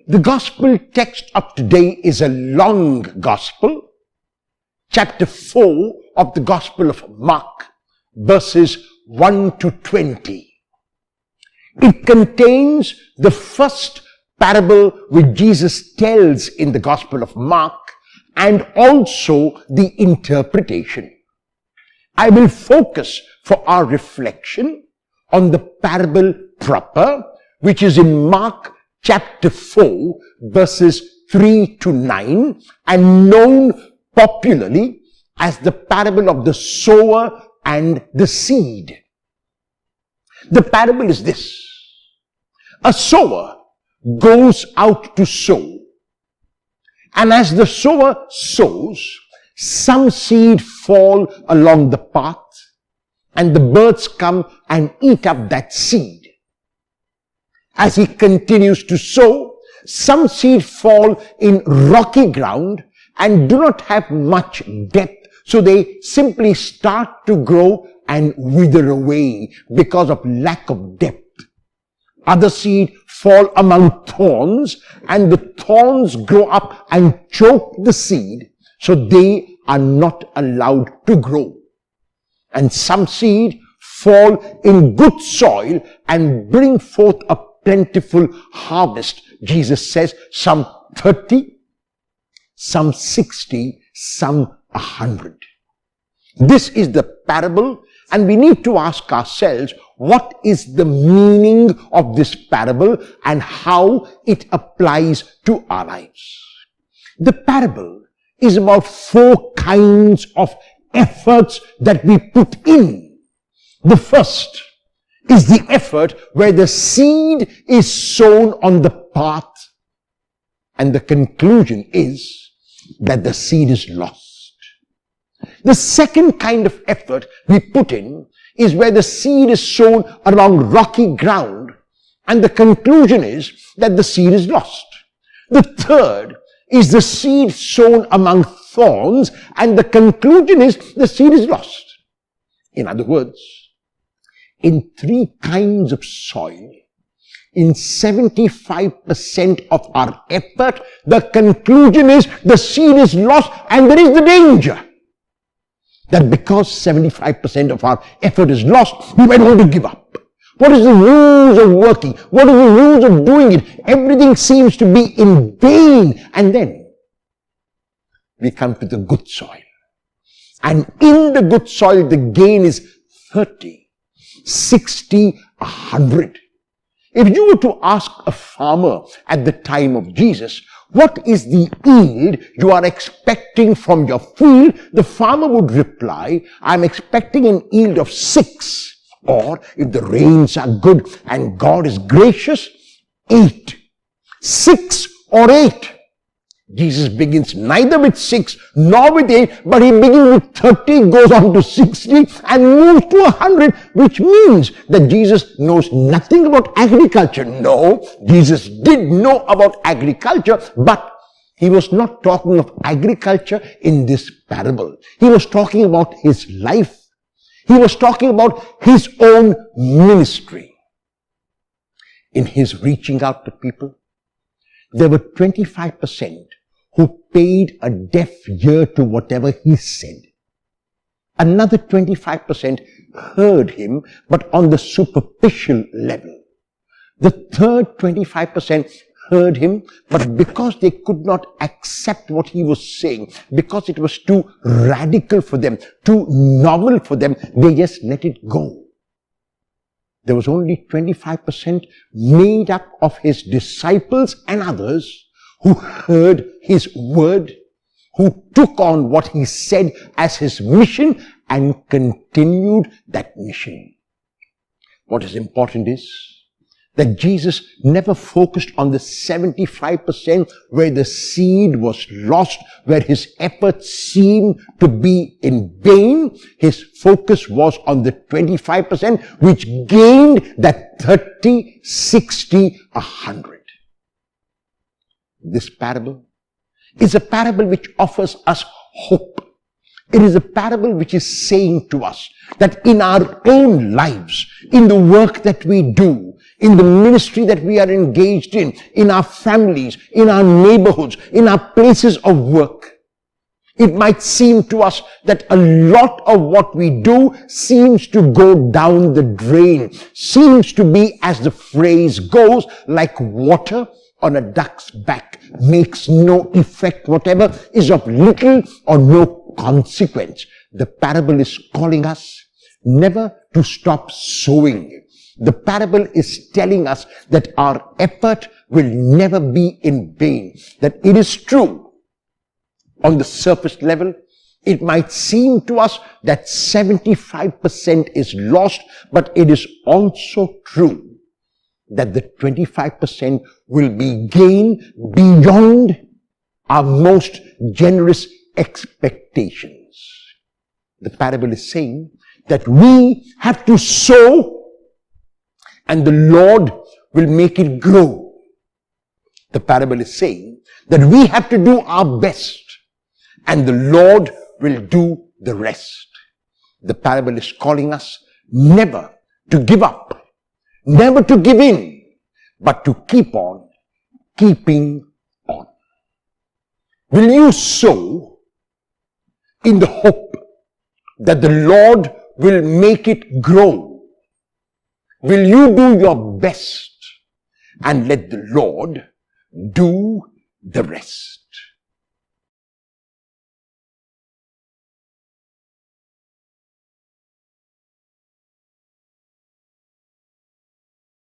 The gospel text of today is a long gospel, chapter 4 of the Gospel of Mark, verses 1 to 20. It contains the first parable which Jesus tells in the Gospel of Mark and also the interpretation. I will focus for our reflection on the parable proper, which is in Mark chapter 4, verses 3 to 9, and known popularly as the parable of the sower and the seed. The parable is this: a sower goes out to sow, and as the sower sows, some seed fall along the path, and the birds come and eat up that seed. As he continues to sow, some seed fall in rocky ground and do not have much depth, so they simply start to grow and wither away because of lack of depth. Other seed fall among thorns, and the thorns grow up and choke the seed, so they are not allowed to grow. And some seed fall in good soil and bring forth a plentiful harvest. Jesus says some 30, some 60, some 100. This is the parable, and we need to ask ourselves, what is the meaning of this parable and how it applies to our lives? The parable is about 4 kinds of efforts that we put in. The first is the effort where the seed is sown on the path, and the conclusion is that the seed is lost. The second kind of effort we put in is where the seed is sown along rocky ground, and the conclusion is that the seed is lost. The third is the seed sown among thorns, and the conclusion is the seed is lost. In other words, in 3 kinds of soil, in 75% of our effort, the conclusion is the seed is lost, and there is the danger that because 75% of our effort is lost, we might want to give up. What is the rules of working? What are the rules of doing it? Everything seems to be in vain. And then we come to the good soil. And in the good soil, the gain is 30, 60, 100. If you were to ask a farmer at the time of Jesus, what is the yield you are expecting from your field? The farmer would reply, I'm expecting an yield of 6. Or, if the rains are good and God is gracious, 8. 6 or 8. Jesus begins neither with 6 nor with 8, but he begins with 30, goes on to 60 and moves to 100, which means that Jesus knows nothing about agriculture. No, Jesus did know about agriculture, but he was not talking of agriculture in this parable. He was talking about his life. He was talking about his own ministry. In his reaching out to people, there were 25% who paid a deaf ear to whatever he said. Another 25% heard him, but on the superficial level. The third 25% heard him, but because they could not accept what he was saying, because it was too radical for them, too novel for them, they just let it go. There was only 25% made up of his disciples and others who heard his word, who took on what he said as his mission and continued that mission. What is important is that Jesus never focused on the 75% where the seed was lost, where his efforts seemed to be in vain. His focus was on the 25% which gained that 30, 60, 100. This parable is a parable which offers us hope. It is a parable which is saying to us that in our own lives, in the work that we do, in the ministry that we are engaged in our families, in our neighborhoods, in our places of work. It might seem to us that a lot of what we do seems to go down the drain, seems to be, as the phrase goes, like water on a duck's back, makes no effect, whatever is of little or no consequence. The parable is calling us never to stop sowing. The parable is telling us that our effort will never be in vain, that it is true. On the surface level, it might seem to us that 75% is lost, but it is also true that the 25% will be gained beyond our most generous expectations. The parable is saying that we have to sow and the Lord will make it grow. The parable is saying that we have to do our best and the Lord will do the rest. The parable is calling us never to give up, never to give in, but to keep on keeping on. Will you sow in the hope that the Lord will make it grow? Will you do your best and let the Lord do the rest?